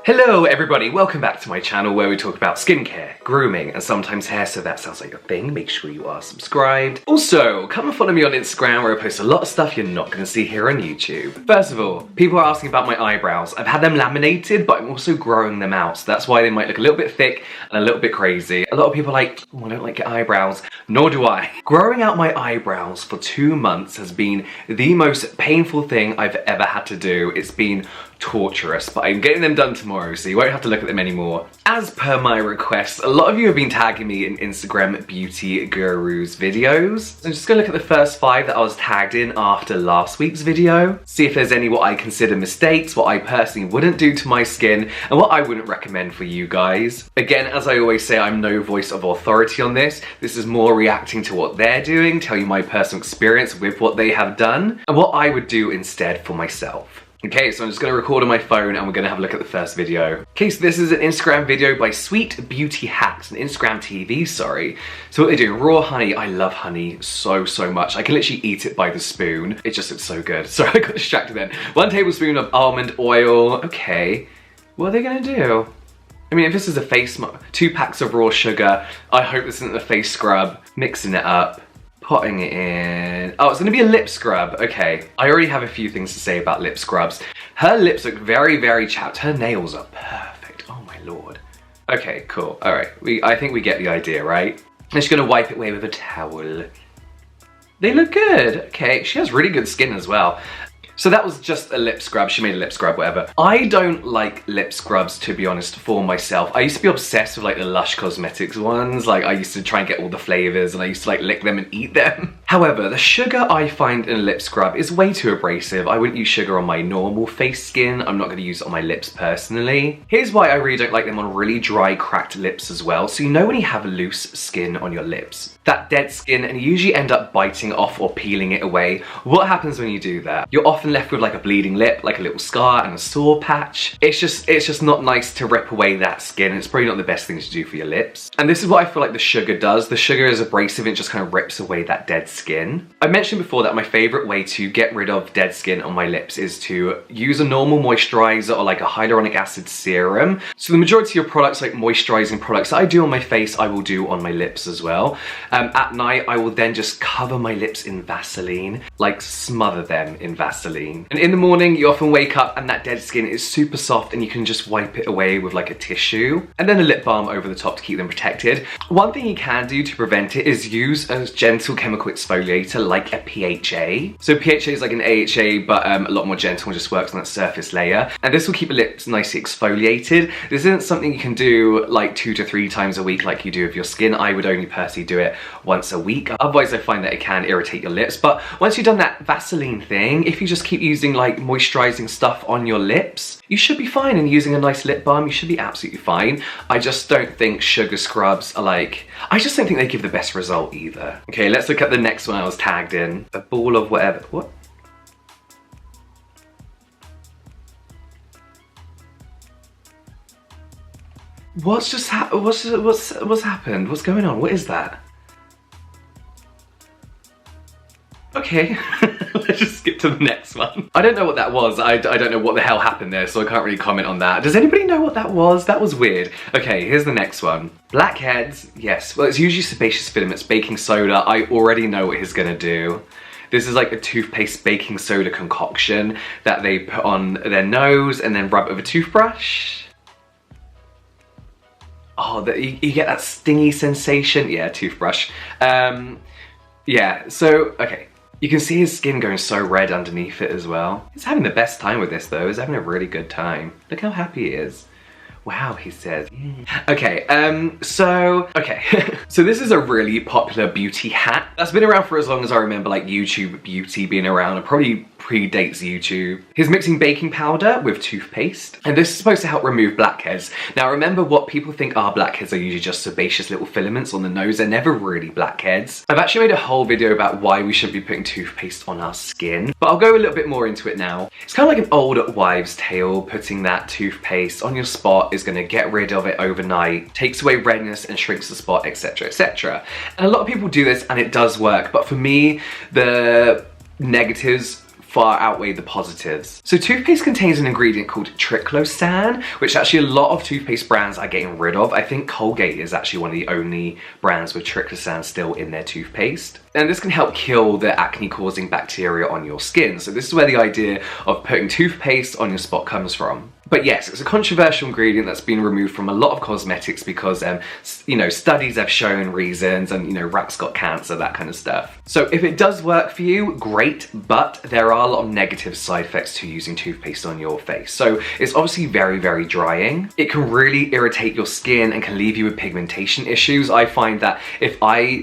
Hello everybody, welcome back to my channel where we talk about skincare, grooming, and sometimes hair, so that sounds like your thing. Make sure you are subscribed. Also, come and follow me on Instagram where I post a lot of stuff you're not going to see here on YouTube. First of all, people are asking about my eyebrows. I've had them laminated, but I'm also growing them out, so that's why they might look a little bit thick and a little bit crazy. A lot of people are like, oh, I don't like your eyebrows. Nor do I. Growing out my eyebrows for 2 months has been the most painful thing I've ever had to do. It's been torturous, but I'm getting them done tomorrow, so you won't have to look at them anymore. As per my request, a lot of you have been tagging me in Instagram beauty gurus videos. So I'm just gonna look at the first 5 that I was tagged in after last week's video, see if there's any what I consider mistakes, what I personally wouldn't do to my skin, and what I wouldn't recommend for you guys. Again, as I always say, I'm no voice of authority on this. This is more reacting to what they're doing, tell you my personal experience with what they have done, and what I would do instead for myself. Okay, so I'm just gonna record on my phone and we're gonna have a look at the first video. Okay, so this is an Instagram video by Sweet Beauty Hacks, an Instagram TV, sorry. So what they do, raw honey. I love honey so much. I can literally eat it by the spoon. It just looks so good. Sorry, I got distracted then. 1 tablespoon of almond oil. Okay, what are they gonna do? I mean, if this is a face, 2 packs of raw sugar. I hope this isn't a face scrub. Mixing it up. Potting it in. Oh, it's gonna be a lip scrub. Okay, I already have a few things to say about lip scrubs. Her lips look very chapped. Her nails are perfect. Oh my lord. Okay, cool. All right, I think we get the idea, right? I'm just gonna wipe it away with a towel. They look good. Okay, she has really good skin as well. So that was just a lip scrub. She made a lip scrub, whatever. I don't like lip scrubs, to be honest, for myself. I used to be obsessed with like the Lush Cosmetics ones. Like I used to try and get all the flavors and I used to like lick them and eat them. However, the sugar I find in a lip scrub is way too abrasive. I wouldn't use sugar on my normal face skin. I'm not gonna use it on my lips personally. Here's why I really don't like them on really dry, cracked lips as well. So you know when you have loose skin on your lips, that dead skin, and you usually end up biting it off or peeling it away. What happens when you do that? You're often left with like a bleeding lip, like a little scar and a sore patch. It's just not nice to rip away that skin. It's probably not the best thing to do for your lips. And this is what I feel like the sugar does. The sugar is abrasive and it just kind of rips away that dead skin. I mentioned before that my favorite way to get rid of dead skin on my lips is to use a normal moisturizer or like a hyaluronic acid serum. So the majority of products, like moisturizing products that I do on my face, I will do on my lips as well. At night, I will then just cover my lips in Vaseline, like smother them in Vaseline. And in the morning, you often wake up and that dead skin is super soft and you can just wipe it away with like a tissue. And then a lip balm over the top to keep them protected. One thing you can do to prevent it is use a gentle chemical exfoliator like a PHA. So PHA is like an AHA, but a lot more gentle and just works on that surface layer. And this will keep your lips nicely exfoliated. This isn't something you can do like 2 to 3 times a week like you do with your skin. I would only personally do it once a week. Otherwise, I find that it can irritate your lips. But once you've done that Vaseline thing, if you just keep using like moisturizing stuff on your lips, you should be fine. And using a nice lip balm, you should be absolutely fine. I just don't think sugar scrubs are like, I just don't think they give the best result either. Okay, let's look at the next one I was tagged in. A ball of whatever. What? What's just what's happened? What's going on? What is that? Okay, let's just skip to the next one. I don't know what that was. I don't know what the hell happened there, so I can't really comment on that. Does anybody know what that was? That was weird. Okay, here's the next one. Blackheads, yes. Well, it's usually sebaceous filaments, baking soda. I already know what he's gonna do. This is like a toothpaste baking soda concoction that they put on their nose and then rub with a toothbrush. Oh, you get that stingy sensation. Yeah, toothbrush. Yeah, so, okay. You can see his skin going so red underneath it as well. He's having the best time with this though. He's having a really good time. Look how happy he is. Wow, he says. Okay, so this is a really popular beauty hack that's been around for as long as I remember, like YouTube beauty being around. It probably predates YouTube. He's mixing baking powder with toothpaste, and this is supposed to help remove blackheads. Now remember, what people think are blackheads are usually just sebaceous little filaments on the nose. They're never really blackheads. I've actually made a whole video about why we should be putting toothpaste on our skin, but I'll go a little bit more into it now. It's kind of like an old wives' tale. Putting that toothpaste on your spot is going to get rid of it overnight, takes away redness and shrinks the spot, etc, etc. And a lot of people do this and it does work, but for me, the negatives far outweigh the positives. So toothpaste contains an ingredient called triclosan, which actually a lot of toothpaste brands are getting rid of. I think Colgate is actually one of the only brands with triclosan still in their toothpaste. And this can help kill the acne-causing bacteria on your skin. So this is where the idea of putting toothpaste on your spot comes from. But yes, it's a controversial ingredient that's been removed from a lot of cosmetics because, you know, studies have shown reasons and, you know, rats got cancer, that kind of stuff. So if it does work for you, great, but there are a lot of negative side effects to using toothpaste on your face. So it's obviously very, very drying. It can really irritate your skin and can leave you with pigmentation issues. I find that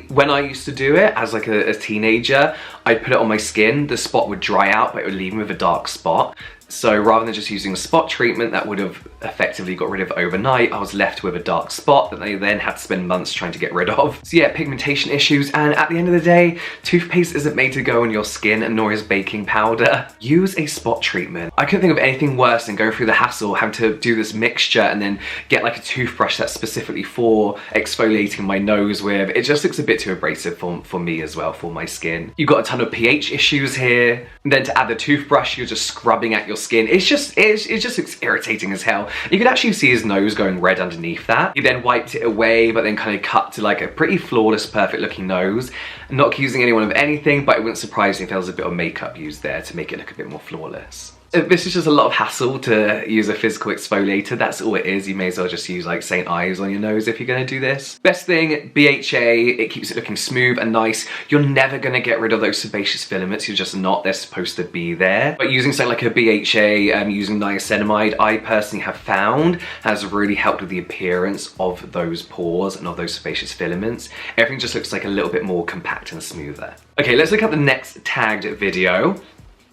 when I used to do it as like a teenager, I'd put it on my skin, the spot would dry out, but it would leave me with a dark spot. So rather than just using a spot treatment that would have effectively got rid of overnight, I was left with a dark spot that they then had to spend months trying to get rid of. So yeah, pigmentation issues, and at the end of the day, toothpaste isn't made to go on your skin, and nor is baking powder. Use a spot treatment. I couldn't think of anything worse than going through the hassle, having to do this mixture and then get like a toothbrush that's specifically for exfoliating my nose with. It just looks a bit too abrasive for me as well, for my skin. You've got a ton of pH issues here. And then to add the toothbrush, you're just scrubbing at your skin. It just looks irritating as hell. You can actually see his nose going red underneath that. He then wiped it away, but then kind of cut to like a pretty flawless, perfect looking nose. Not accusing anyone of anything, but it wouldn't surprise me if there was a bit of makeup used there to make it look a bit more flawless. This is just a lot of hassle to use a physical exfoliator. That's all it is. You may as well just use like St. Ives on your nose if you're gonna do this. Best thing, BHA, it keeps it looking smooth and nice. You're never gonna get rid of those sebaceous filaments. You're just not. They're supposed to be there. But using something like a BHA, using niacinamide, I personally have found has really helped with the appearance of those pores and of those sebaceous filaments. Everything just looks like a little bit more compact and smoother. Okay, let's look at the next tagged video, if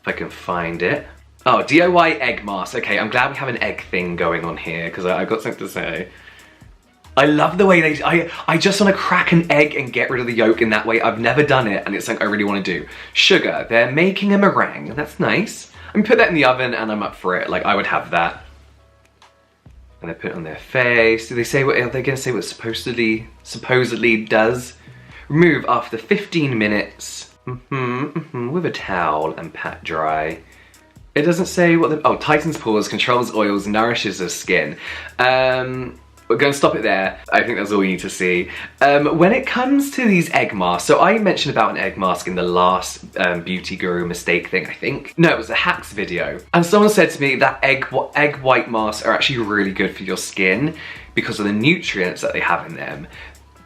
I can find it. Oh, DIY egg mask. Okay, I'm glad we have an egg thing going on here because I've got something to say. I love the way I just want to crack an egg and get rid of the yolk in that way. I've never done it and it's something I really want to do. Sugar, they're making a meringue. That's nice. I'm gonna put that in the oven and I'm up for it. Like, I would have that. And they put it on their face. Do they say what, are they gonna say what supposedly does? Remove after 15 minutes. With a towel and pat dry. It doesn't say what oh, tightens pores, controls oils, nourishes the skin. We're going to stop it there. I think that's all you need to see. When it comes to these egg masks, so I mentioned about an egg mask in the last beauty guru mistake thing, I think. No, it was a hacks video. And someone said to me that egg white masks are actually really good for your skin because of the nutrients that they have in them.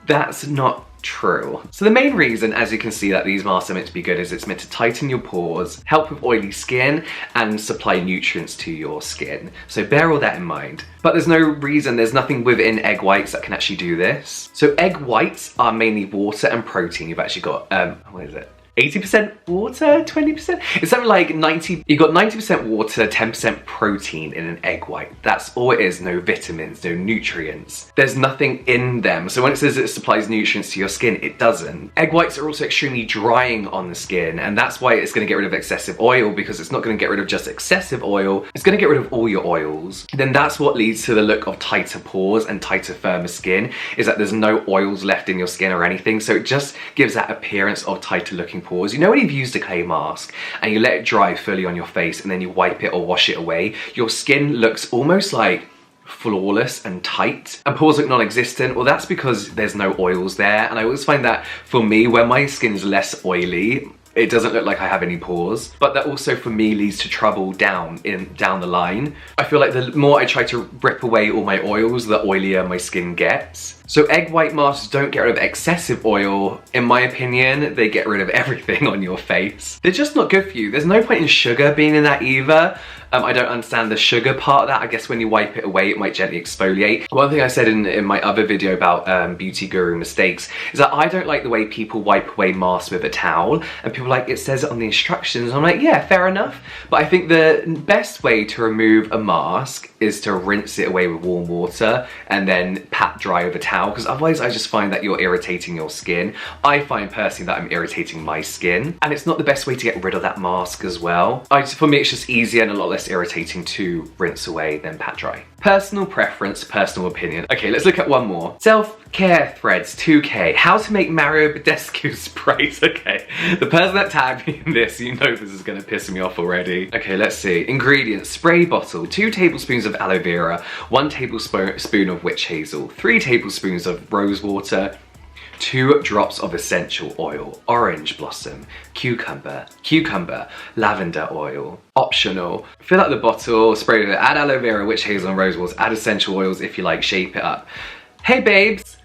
That's not true. So the main reason, as you can see, that these masks are meant to be good is it's meant to tighten your pores, help with oily skin, and supply nutrients to your skin. So bear all that in mind. But there's no reason, there's nothing within egg whites that can actually do this. So egg whites are mainly water and protein. You've actually got, what is it? 80% water, 20%? It's something like you've got 90% water, 10% protein in an egg white. That's all it is, no vitamins, no nutrients. There's nothing in them. So when it says it supplies nutrients to your skin, it doesn't. Egg whites are also extremely drying on the skin, and that's why it's gonna get rid of excessive oil, because it's not gonna get rid of just excessive oil, it's gonna get rid of all your oils. Then that's what leads to the look of tighter pores and tighter, firmer skin, is that there's no oils left in your skin or anything, so it just gives that appearance of tighter looking pores. You know when you've used a clay mask and you let it dry fully on your face and then you wipe it or wash it away, your skin looks almost like flawless and tight and pores look non-existent? Well, that's because there's no oils there, and I always find that for me, when my skin's less oily, it doesn't look like I have any pores, but that also for me leads to trouble down the line. I feel like the more I try to rip away all my oils, the oilier my skin gets. So egg white masks don't get rid of excessive oil. In my opinion, they get rid of everything on your face. They're just not good for you. There's no point in sugar being in that either. I don't understand the sugar part of that. I guess when you wipe it away, it might gently exfoliate. One thing I said in my other video about beauty guru mistakes is that I don't like the way people wipe away masks with a towel, and people are like, it says it on the instructions. I'm like, yeah, fair enough. But I think the best way to remove a mask is to rinse it away with warm water and then pat dry with a towel, because otherwise I just find that you're irritating your skin. I find personally that I'm irritating my skin, and it's not the best way to get rid of that mask as well. For me, it's just easier and a lot less less irritating to rinse away than pat dry. Personal preference, personal opinion. Okay, let's look at one more. Self-care threads 2K. How to make Mario Badescu sprays. Okay, the person that tagged me in this, you know this is gonna piss me off already. Okay, let's see. Ingredients: spray bottle, 2 tablespoons of aloe vera, 1 tablespoon of witch hazel, 3 tablespoons of rose water, 2 drops of essential oil, orange blossom, cucumber, lavender oil. Optional. Fill up the bottle, spray it, add aloe vera, witch hazel and rose water, add essential oils if you like, shape it up. Hey babes!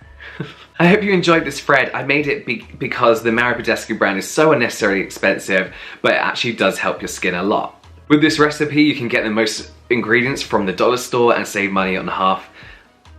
I hope you enjoyed this thread. I made it because the Mario Badescu brand is so unnecessarily expensive, but it actually does help your skin a lot. With this recipe, you can get the most ingredients from the dollar store and save money on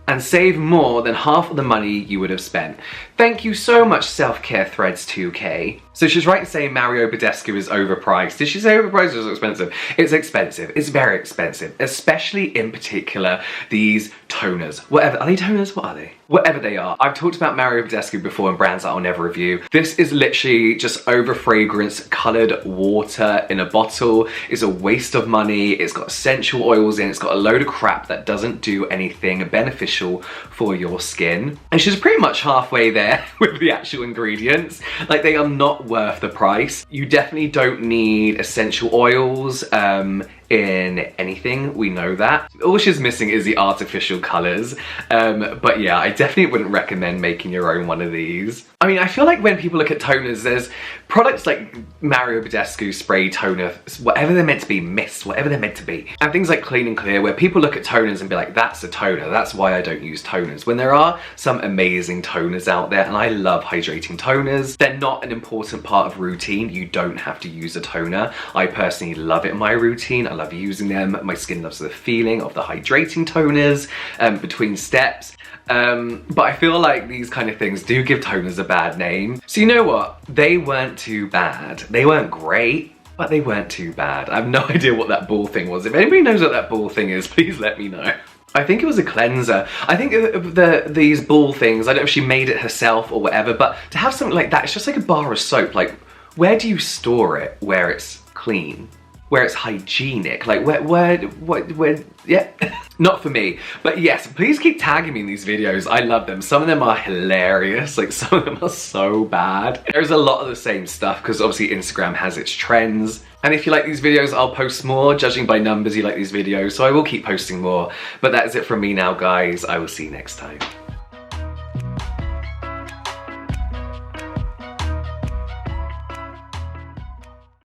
and save more than half of the money you would have spent. Thank you so much, Self-Care Threads 2K. So she's right in saying Mario Badescu is overpriced. Did she say overpriced or is it expensive? It's expensive. It's very expensive. Especially in particular, these toners. Whatever, are they toners? What are they? Whatever they are. I've talked about Mario Badescu before in brands that I'll never review. This is literally just over fragrance colored water in a bottle. It's a waste of money. It's got essential oils in. It's got a load of crap that doesn't do anything beneficial for your skin. And she's pretty much halfway there with the actual ingredients. Like, they are not worth the price. You definitely don't need essential oils in anything, we know that. All she's missing is the artificial colours. But yeah, I definitely wouldn't recommend making your own one of these. I mean, I feel like when people look at toners, there's products like Mario Badescu spray toner, whatever they're meant to be, mist, whatever they're meant to be. And things like Clean and Clear, where people look at toners and be like, that's a toner, that's why I don't use toners. When there are some amazing toners out there, and I love hydrating toners, they're not an important part of routine. You don't have to use a toner. I personally love it in my routine. I love using them. My skin loves the feeling of the hydrating toners between steps. But I feel like these kind of things do give toners a bad name. So you know what? They weren't too bad. They weren't great, but they weren't too bad. I have no idea what that ball thing was. If anybody knows what that ball thing is, please let me know. I think it was a cleanser. I think these ball things, I don't know if she made it herself or whatever, but to have something like that, it's just like a bar of soap. Like, where do you store it where it's clean? Where it's hygienic? Like, where, yeah. Not for me. But yes, please keep tagging me in these videos. I love them. Some of them are hilarious. Like, some of them are so bad. There's a lot of the same stuff because obviously Instagram has its trends. And if you like these videos, I'll post more. Judging by numbers, you like these videos, so I will keep posting more. But that is it from me now, guys. I will see you next time.